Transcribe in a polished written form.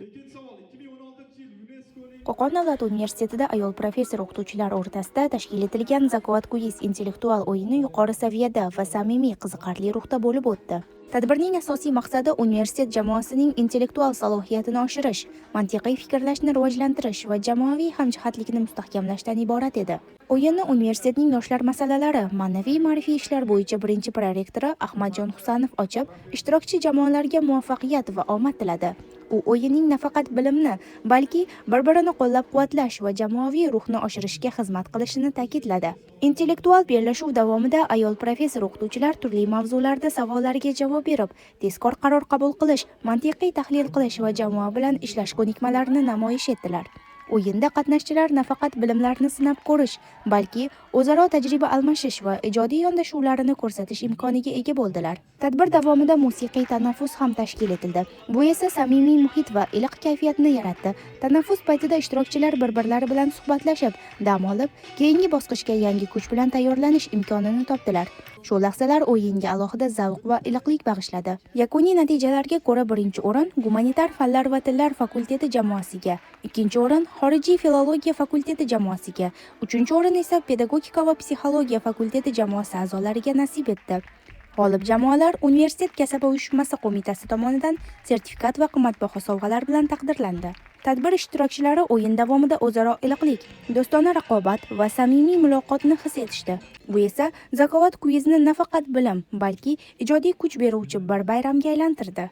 İkinci savol 2016-yil UNESCO'ning Qo'qon davlat universitetida ayol professor o'qituvchilar o'rtasida tashkil etilgan Zakovat Quiz intellektual o'yini yuqori saviyada va samimiy qiziqarli ruhda bo'lib o'tdi. Tadbirning asosiy maqsadi universitet jamoasining intellektual salohiyatini oshirish, mantiqiy fikrlashni rivojlantirish va jamoaviy hamjihatlikni mustahkamlashdan iborat edi. O'yinni universitetning yoshlar masalalari, ma'naviy-ma'rifiy ishlar bo'yicha birinchi prorektori Ahmadjon Husanov ochib, ishtirokchi jamoalarga muvaffaqiyat va omad tiladi. U o'yinning nafaqat bilimni, balki bir-birini qo'llab-quvvatlash va jamoaviy ruhni oshirishga xizmat qilishini ta'kidladi. Intellektual bellashuv davomida ayol professor o'qituvchilar turli mavzularda savollarga javob berib, tezkor qaror qabul qilish, mantiqiy tahlil qilish va jamoa bilan ishlash ko'nikmalarini namoyish etdilar. O'yinda qatnashchilar nafaqat bilimlarni sinab ko'rish, balki o'zaro tajriba almashish va ijodiy yondashuvlarini ko'rsatish imkoniga ega bo'ldilar. Tadbir davomida musiqiy tanaffus ham tashkil etildi. Bu esa samimiy muhit va iliq kayfiyatni yaratdi. Tanaffus paytida ishtirokchilar bir-birlari bilan suhbatlashib, dam olib, keyingi bosqichga yangi kuch bilan tayyorlanish imkonini topdilar. Shu lahzalar o'yinga alohida zavq va iliqlik bag'ishladi. Yakuniy natijalarga ko'ra birinchi o'rin Gumanitar fanlar va tillar fakulteti jamoasiga, ikkinchi o'rin Xorijiy filologiya fakulteti jamoasiga, uchinchi o'rin esa Pedagogika va psixologiya fakulteti jamoasi a'zolariga nasib etdi. G'olib jamoalar Universitet kasaba uyushmasi qo'mitasi tomonidan sertifikat va qimmatbaho sovg'alar bilan taqdirlandi. Tadbir ishtirokchilari o'yin davomida o'zaro iliqlik, do'stona raqobat va samimiy muloqotni his etishdi. Bu esa Zakovat Quiz'ni nafaqat bilim, balki ijodiy kuch beruvchi bir bayramga aylantirdi.